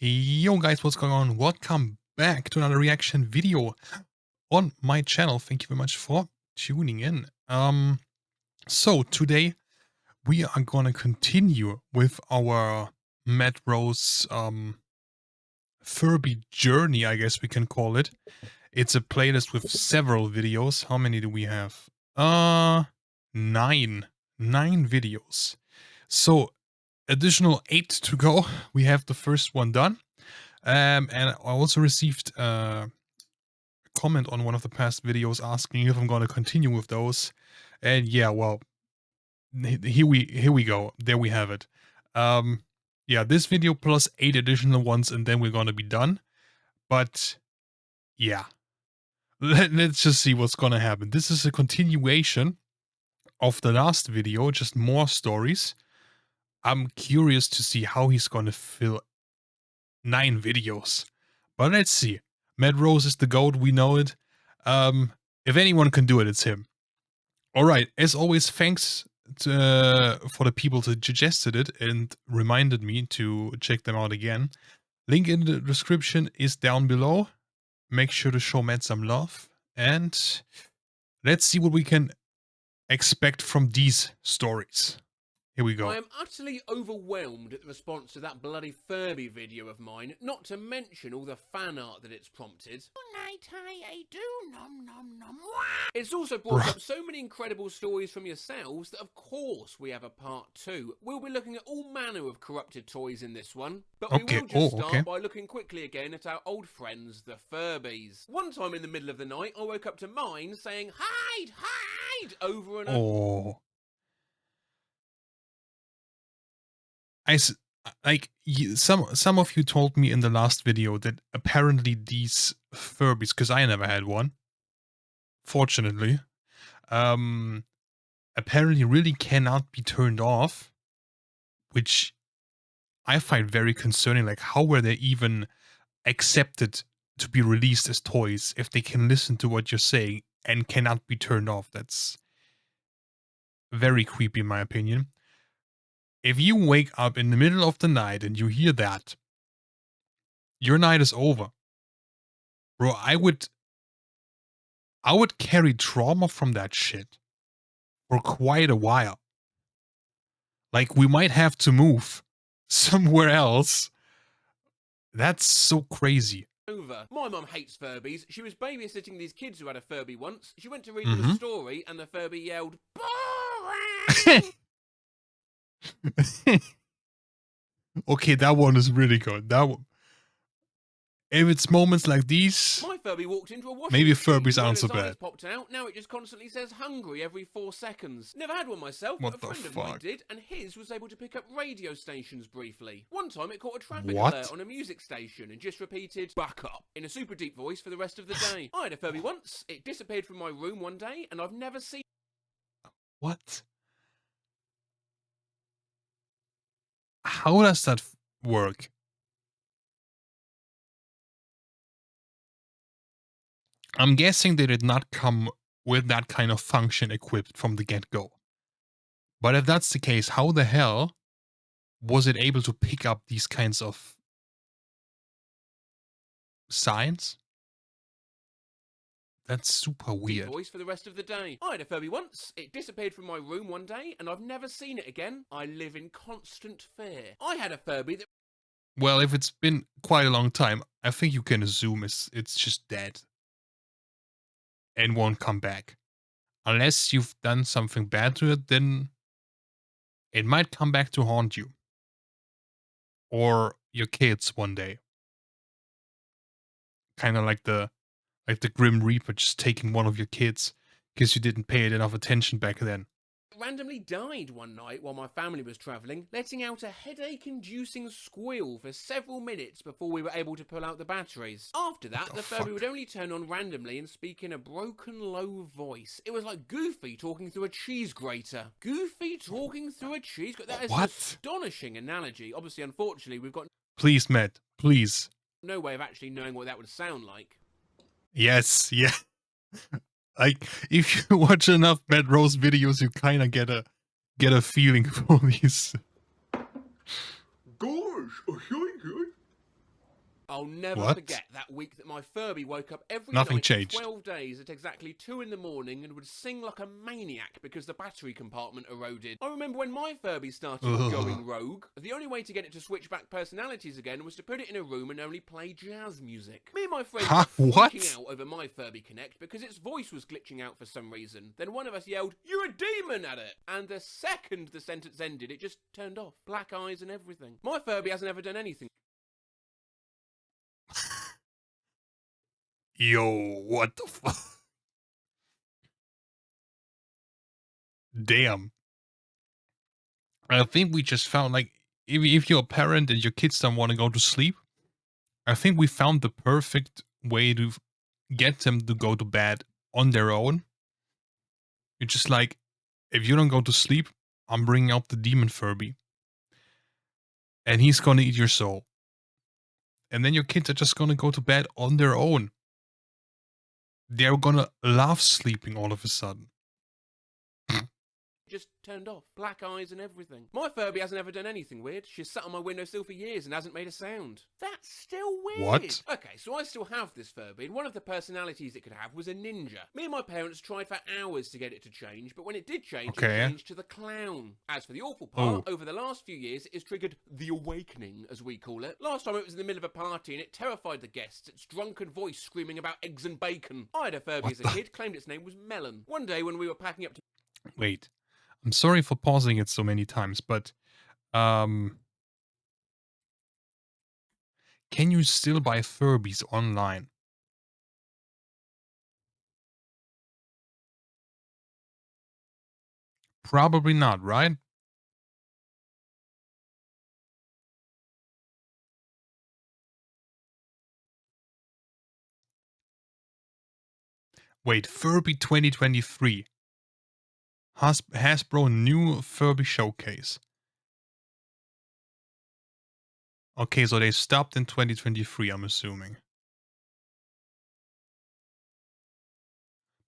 Yo guys, what's going on? Welcome back to another reaction video on my channel. Thank you very much for tuning in. So today we are gonna continue with our Matt Rose Furby journey, I guess we can call it. It's a playlist with several videos. How many do we have? Nine videos. So additional 8 to go. We have the first one done. And I also received a comment on one of the past videos asking if I'm going to continue with those. And yeah, well, here we go. There we have it. Yeah, this video plus 8 additional ones, and then we're going to be done. But yeah, let's just see what's going to happen. This is a continuation of the last video, just more stories. I'm curious to see how he's going to fill 9 videos. But let's see. Matt Rose is the GOAT, we know it. If anyone can do it, it's him. Alright, as always, thanks for the people that suggested it and reminded me to check them out again. Link in the description is down below. Make sure to show Matt some love. And let's see what we can expect from these stories. Here we go. I am utterly overwhelmed at the response to that bloody Furby video of mine, not to mention all the fan art that it's prompted. It's also brought up so many incredible stories from yourselves that of course we have a part 2. We'll be looking at all manner of corrupted toys in this one, but we will just start by looking quickly again at our old friends, the Furbies. One time in the middle of the night, I woke up to mine saying, "Hide, hide!" over and over. Some of you told me in the last video that apparently these Furbies, because I never had one, fortunately, apparently really cannot be turned off, which I find very concerning. Like, how were they even accepted to be released as toys if they can listen to what you're saying and cannot be turned off? That's very creepy in my opinion. If you wake up in the middle of the night and you hear that, your night is over. Bro, I would carry trauma from that shit for quite a while. Like, we might have to move somewhere else. That's so crazy. Over. My mum hates Furbies. She was babysitting these kids who had a Furby once. She went to read them a story and the Furby yelled, "Boring!" Okay, that one is really good. That one. If it's moments like these, my Furby walked into a washing maybe machine. Furbies aren't so bad. Popped out. Now it just constantly says hungry every 4 seconds. Never had one myself, but a friend of mine did, and his was able to pick up radio stations briefly. One time it caught a traffic alert on a music station and just repeated "back up" in a super deep voice for the rest of the day. I had a Furby once. It disappeared from my room one day, and I've never seen. What? How does that work? I'm guessing they did not come with that kind of function equipped from the get-go. But if that's the case, how the hell was it able to pick up these kinds of signs? That's super weird. Voice for the rest of the day. I had a Furby once. It disappeared from my room one day, and I've never seen it again. I live in constant fear. I had a Furby that... Well, if it's been quite a long time, I think you can assume it's just dead. And won't come back. Unless you've done something bad to it, then it might come back to haunt you. Or your kids one day. Kind of like the Grim Reaper just taking one of your kids because you didn't pay it enough attention back then. Randomly died one night while my family was travelling, letting out a headache-inducing squeal for several minutes before we were able to pull out the batteries. After that, the Furby would only turn on randomly and speak in a broken, low voice. It was like Goofy talking through a cheese grater. Goofy talking through a cheese grater? That is an astonishing analogy. Obviously, unfortunately, we've got... Please, Matt, please. No way of actually knowing what that would sound like. Yes, yeah. Like, if you watch enough Matt Rose videos, you kind of get a feeling for these. Gosh, I'll never What? forget that week that my Furby woke up every Nothing night for changed. 12 days at exactly 2 in the morning and would sing like a maniac because the battery compartment eroded. I remember when my Furby started going rogue, the only way to get it to switch back personalities again was to put it in a room and only play jazz music. Me and my friends Huh? were What? freaking out over my Furby Connect because its voice was glitching out for some reason. Then one of us yelled, "You're a demon!" at it. And the second the sentence ended, it just turned off. Black eyes and everything. My Furby hasn't ever done anything. Yo, what the fuck? Damn. I think we just found, like, if you're a parent and your kids don't want to go to sleep, I think we found the perfect way to get them to go to bed on their own. You're just like, if you don't go to sleep, I'm bringing out the demon Furby. And he's gonna eat your soul. And then your kids are just gonna go to bed on their own. They're gonna love sleeping all of a sudden. Just turned off. Black eyes and everything. My Furby hasn't ever done anything weird. She's sat on my windowsill for years and hasn't made a sound. That's still weird. What? Okay, so I still have this Furby, and one of the personalities it could have was a ninja. Me and my parents tried for hours to get it to change, but when it did change, it changed to the clown. As for the awful part, over the last few years, it has triggered the awakening, as we call it. Last time it was in the middle of a party and it terrified the guests, its drunken voice screaming about eggs and bacon. I had a Furby as a kid, claimed its name was Melon. One day when we were packing up to... Wait. I'm sorry for pausing it so many times, but can you still buy Furbies online? Probably not, right? Wait, Furby 2023. Hasbro new Furby showcase. Okay, so they stopped in 2023, I'm assuming.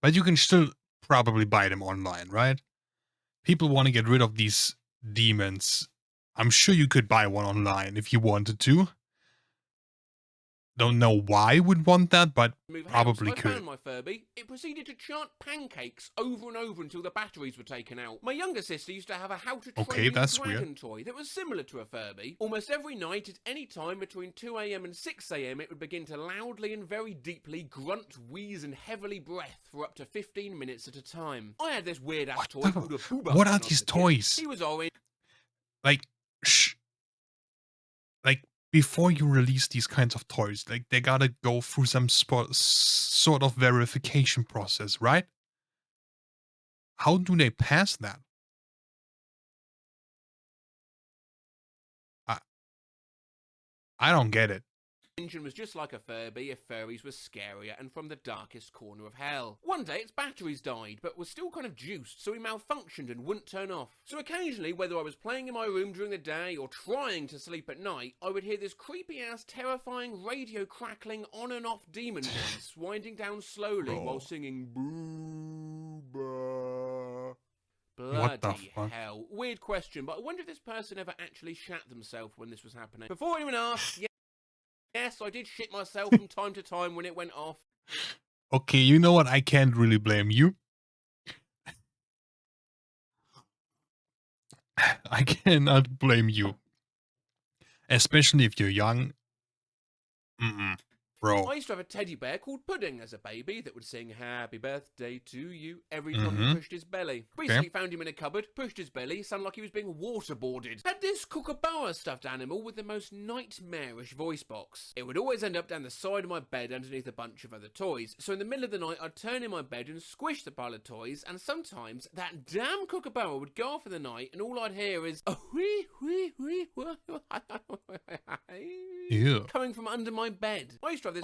But you can still probably buy them online, right? People want to get rid of these demons. I'm sure you could buy one online if you wanted to. Don't know why you would want that, but probably I could. found my Furby. It proceeded to chant pancakes over and over until the batteries were taken out. My younger sister used to have a How to Train Your Dragon toy that was similar to a Furby. Almost every night at any time between 2 a.m. and 6 a.m. it would begin to loudly and very deeply grunt, wheeze and heavily breath for up to 15 minutes at a time. I had this weird-ass toy called a Booba. What are these toys? He was orange. Like, shh. Like, before you release these kinds of toys, like, they gotta go through some sort of verification process, right? How do they pass that? I don't get it. Engine was just like a Furby if furries were scarier and from the darkest corner of hell. One day its batteries died, but was still kind of juiced, so he malfunctioned and wouldn't turn off. So occasionally, whether I was playing in my room during the day or trying to sleep at night, I would hear this creepy-ass, terrifying, radio crackling on and off demon voice winding down slowly while singing Booba. Bloody hell. Weird question, but I wonder if this person ever actually shat themselves when this was happening. Before anyone asks, yes, I did shit myself from time to time when it went off. Okay, you know what? I can't really blame you. I cannot blame you. Especially if you're young. Bro. I used to have a teddy bear called Pudding as a baby that would sing happy birthday to you every time he pushed his belly. Recently found him in a cupboard, pushed his belly, sounded like he was being waterboarded. Had this kookaburra stuffed animal with the most nightmarish voice box. It would always end up down the side of my bed underneath a bunch of other toys, so in the middle of the night I'd turn in my bed and squish the pile of toys, and sometimes that damn kookaburra would go off in the night and all I'd hear is coming from under my bed. I used to have this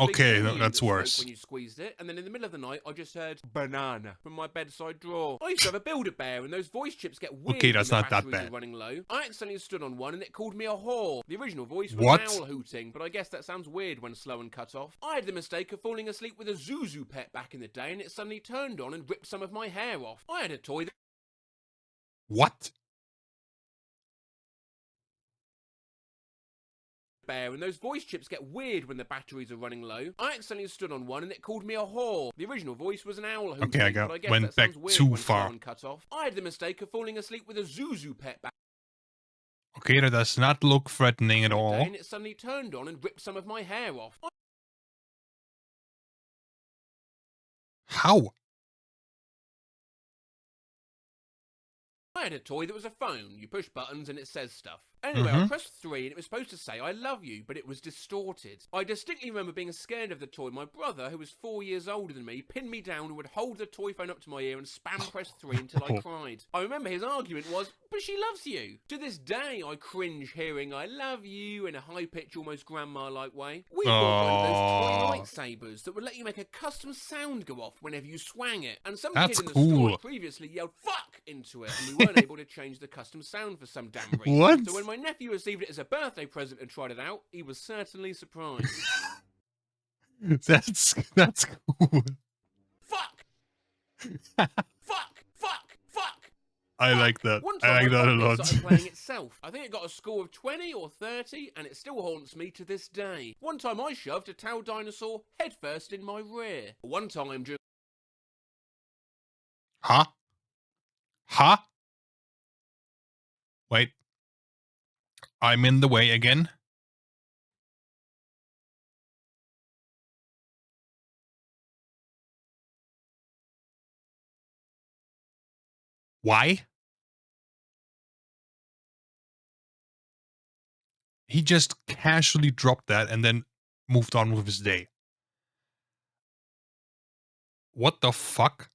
that's worse. When you squeezed it, and then in the middle of the night, I just heard banana from my bedside drawer. I used to have a Build-A-Bear, and those voice chips get weird when the batteries are running low. I accidentally stood on one, and it called me a whore. The original voice was owl hooting, but I guess that sounds weird when slow and cut off. I had the mistake of falling asleep with a Zuzu pet back in the day, and it suddenly turned on and ripped some of my hair off. I had a toy that... What? bear, and those voice chips get weird when the batteries are running low. I accidentally stood on one and it called me a whore. The original voice was an owl hooting, Okay, but I guess went that back sounds weird too when far. someone cut off. I had the mistake of falling asleep with a Zuzu pet back Okay, that does not look threatening at in the day, all. and it suddenly turned on and ripped some of my hair off. How? I had a toy that was a phone. You push buttons and it says stuff. Anyway, I pressed 3 and it was supposed to say I love you, but it was distorted. I distinctly remember being scared of the toy. My brother, who was 4 years older than me, pinned me down and would hold the toy phone up to my ear and spam press 3 until I cried. I remember his argument was, but she loves you. To this day, I cringe hearing I love you in a high-pitched, almost grandma-like way. We bought one of those toy lightsabers that would let you make a custom sound go off whenever you swang it. And some kid in the store had previously yelled fuck into it, and we weren't able to change the custom sound for some damn reason. What? So when my nephew received it as a birthday present and tried it out, he was certainly surprised. That's cool. Fuck! Fuck! I like that. One I time like that a it lot. started playing itself. I think it got a score of 20 or 30, and it still haunts me to this day. One time I shoved a towel dinosaur headfirst in my rear. One time during... Huh? Wait. I'm in the way again. Why? He just casually dropped that and then moved on with his day. What the fuck?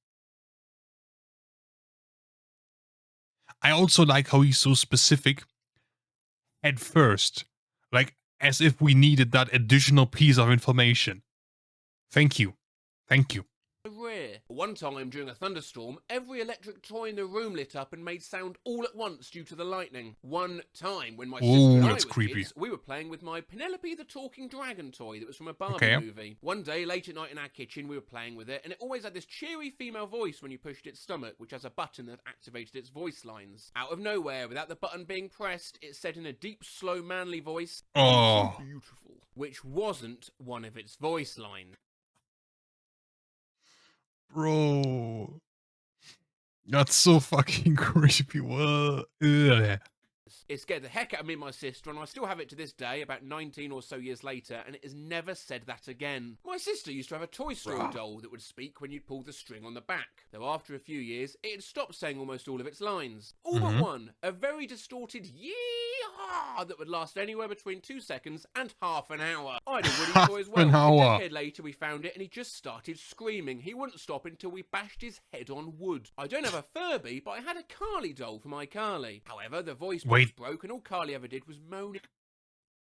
I also like how he's so specific at first. Like, as if we needed that additional piece of information. Thank you. Thank you. rear. One time during a thunderstorm, every electric toy in the room lit up and made sound all at once due to the lightning. One time when my sister and I were kids, we were playing with my Penelope the Talking Dragon toy that was from a Barbie movie. One day late at night in our kitchen, we were playing with it, and it always had this cheery female voice when you pushed its stomach, which has a button that activated its voice lines. Out of nowhere, without the button being pressed, it said in a deep, slow, manly voice, "Oh, so beautiful," which wasn't one of its voice lines. Bro, that's so fucking creepy. What? Ugh. It scared the heck out of me and my sister, and I still have it to this day, about 19 or so years later, and it has never said that again. My sister used to have a Toy Story doll that would speak when you'd pull the string on the back, though after a few years, it had stopped saying almost all of its lines. All but one, a very distorted yee-haw that would last anywhere between 2 seconds and half an hour. I had a Woody toy as well. A decade later, we found it, and he just started screaming. He wouldn't stop until we bashed his head on wood. I don't have a Furby, but I had a Carly doll for my Carly. However, the voice box broke, and all Carly ever did was moan.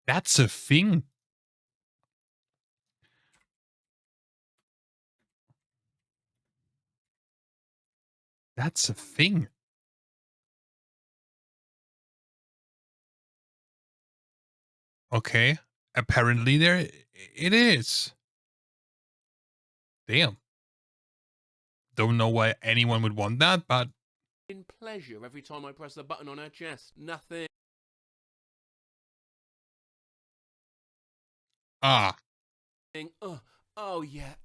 That's a thing. That's a thing. Okay. Apparently there it is. Damn. Don't know why anyone would want that, but In pleasure every time I press the button on her chest. Nothing. Oh yeah.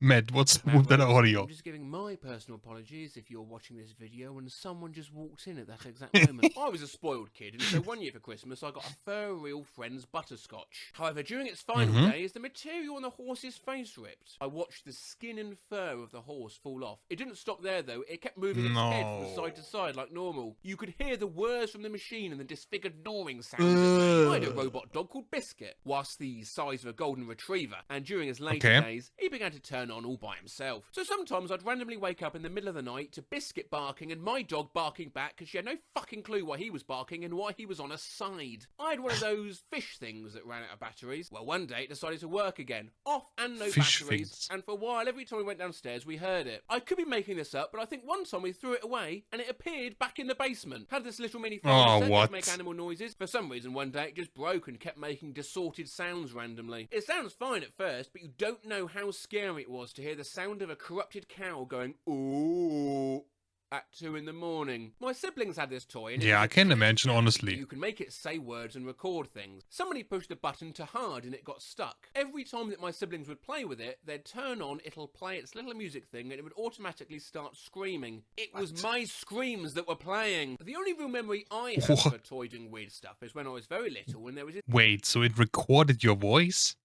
Matt, what's with that audio? I'm just giving my personal apologies if you're watching this video and someone just walked in at that exact moment. I was a spoiled kid, and so one year for Christmas I got a Fur Real Friends butterscotch. However, during its final days, the material on the horse's face ripped. I watched the skin and fur of the horse fall off. It didn't stop there though, it kept moving its head from side to side like normal. You could hear the whirs from the machine and the disfigured gnawing sounds it made. I had a robot dog called Biscuit, whilst the size of a golden retriever, and during his later days, he began to turn on all by himself. So sometimes I'd randomly wake up in the middle of the night to Biscuit barking and my dog barking back because she had no fucking clue why he was barking and why he was on her side. I had one of those fish things that ran out of batteries. Well, one day it decided to work again. Off and no batteries. And for a while, every time we went downstairs, we heard it. I could be making this up, but I think one time we threw it away and it appeared back in the basement. Had this little mini phone to make animal noises. For some reason, one day it just broke and kept making distorted sounds randomly. It sounds fine at first, but you don't know how scary it was to hear the sound of a corrupted cow going, ooh. at 2 in the morning. My siblings had this toy, and it Yeah, was I a can cat imagine, sound, honestly. but you can make it say words and record things. Somebody pushed the button too hard and it got stuck. Every time that my siblings would play with it, they'd turn on, it'll play its little music thing, and it would automatically start screaming. It was my screams that were playing. The only real memory I have of a toy doing weird stuff is when I was very little, when there was this... Wait, so it recorded your voice?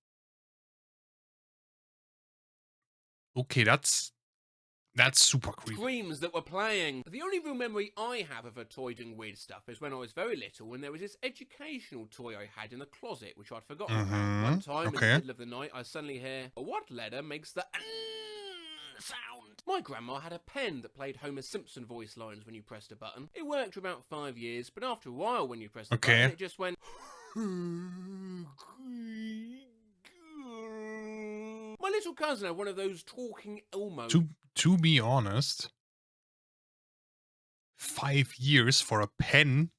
Okay, that's super creepy. Screams that were playing. The only real memory I have of a toy doing weird stuff is when I was very little, when there was this educational toy I had in the closet, which I'd forgotten about. One time, in the middle of the night, I suddenly hear, what letter makes the sound? My grandma had a pen that played Homer Simpson voice lines when you pressed a button. It worked for about 5 years, but after a while when you pressed the button, it just went... My little cousin had one of those talking Elmo. To be honest, 5 years for a pen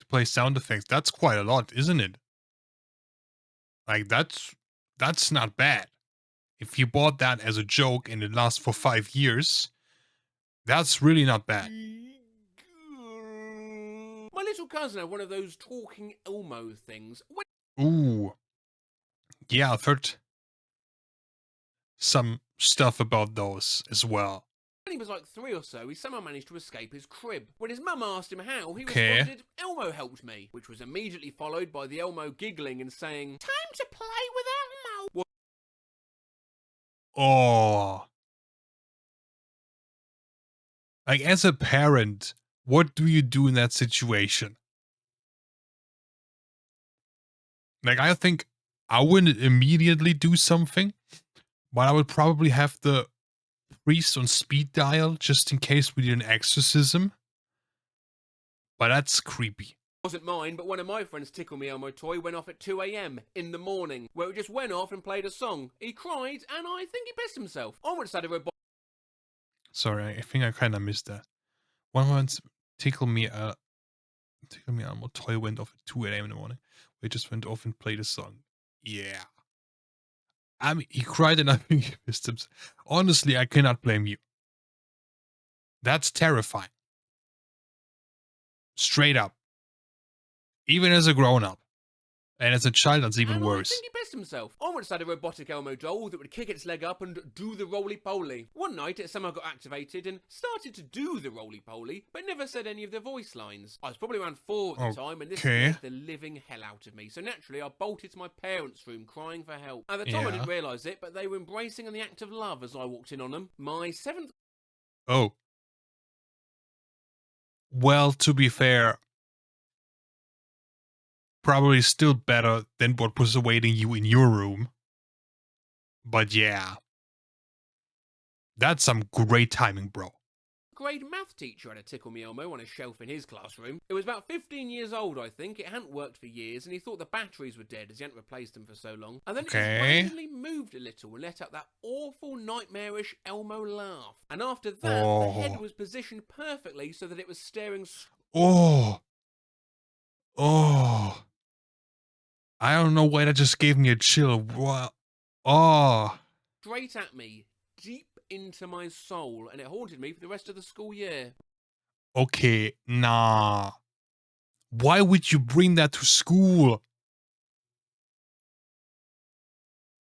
to play sound effects, that's quite a lot, isn't it? Like, that's not bad. If you bought that as a joke and it lasts for 5 years, that's really not bad. My little cousin had one of those talking Elmo things. Ooh. Yeah, I've heard some stuff about those as well. When he was like 3 or so, he somehow managed to escape his crib. When his mum asked him how, he responded, Elmo helped me, which was immediately followed by the Elmo giggling and saying, time to play with Elmo. Oh. Like, as a parent, what do you do in that situation? Like, I think I wouldn't immediately do something, but I would probably have the priest on speed dial just in case we did an exorcism. But that's creepy. Wasn't mine, but one of my friends' Tickle Me Elmo toy went off at 2 a.m. in the morning, where it just went off and played a song. He cried, and I think he pissed himself. I once had a robot... Sorry, I think I kind of missed that. One once Tickle Me Elmo toy went off at 2 a.m. in the morning. We just went off and played a song. Yeah. I mean, he cried and I think he pissed himself. Honestly, I cannot blame you. That's terrifying. Straight up. Even as a grown-up. And as a child, that's even worse. I think he pissed himself. I once had a robotic Elmo doll that would kick its leg up and do the roly-poly. One night, it somehow got activated and started to do the roly-poly, but never said any of the voice lines. I was probably around 4 at the time, and this scared the living hell out of me. So naturally, I bolted to my parents' room, crying for help. At the time, I didn't realise it, but they were embracing in the act of love as I walked in on them. My 7th... Oh. Well, to be fair, probably still better than what was awaiting you in your room. But yeah. That's some great timing, bro. Grade math teacher had a Tickle Me Elmo on a shelf in his classroom. It was about 15 years old, I think. It hadn't worked for years, and he thought the batteries were dead as he hadn't replaced them for so long. And then it just randomly moved a little and let out that awful, nightmarish Elmo laugh. And after that, the head was positioned perfectly so that it was staring... Oh. I don't know why that just gave me a chill. What? Oh. Straight at me, deep into my soul, and it haunted me for the rest of the school year. Okay, nah. Why would you bring that to school?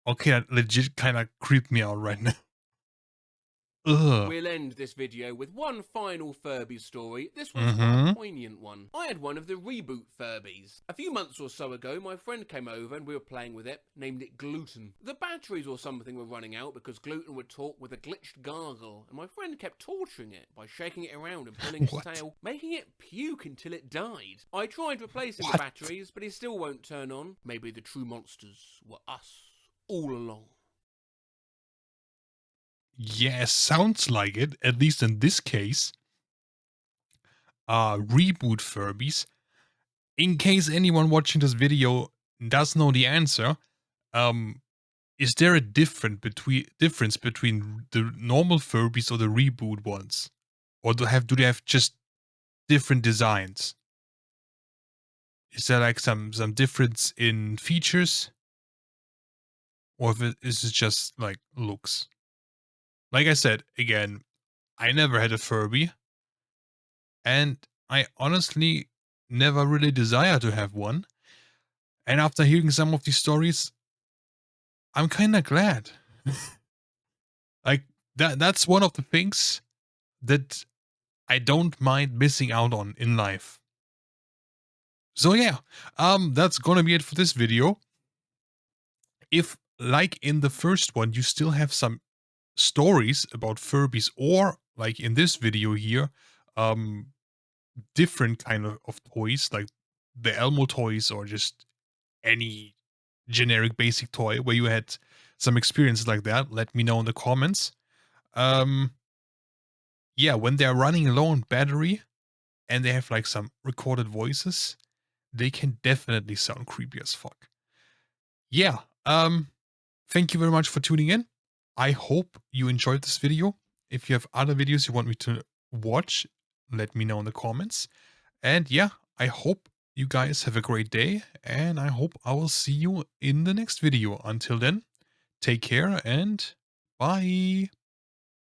Okay, that legit kind of creeped me out right now. Ugh. We'll end this video with one final Furby story. This one's quite a poignant one. I had one of the reboot Furbies. A few months or so ago, my friend came over and we were playing with it, named it Gluten. The batteries or something were running out because Gluten would talk with a glitched gargle, and my friend kept torturing it by shaking it around and pulling its tail, making it puke until it died. I tried replacing the batteries, but it still won't turn on. Maybe the true monsters were us all along. Yeah, sounds like it, at least in this case. Reboot Furbies. In case anyone watching this video does know the answer, is there a difference between the normal Furbies or the reboot ones? Or do they have just different designs? Is there like some difference in features? Or is it just like looks? Like I said, again, I never had a Furby. and I honestly never really desire to have one. And after hearing some of these stories, I'm kind of glad. Like that's one of the things that I don't mind missing out on in life. So yeah, that's gonna be it for this video. If, like in the first one, you still have some stories about Furbies, or like in this video here, um, different kind of toys, like the Elmo toys, or just any generic basic toy where you had some experiences like that, let me know in the comments. Um, yeah, when they're running low on battery and they have like some recorded voices, they can definitely sound creepy as fuck. Yeah, thank you very much for tuning in. I hope you enjoyed this video. If you have other videos you want me to watch, let me know in the comments. And yeah, I hope you guys have a great day, and I hope I will see you in the next video. Until then, take care and bye.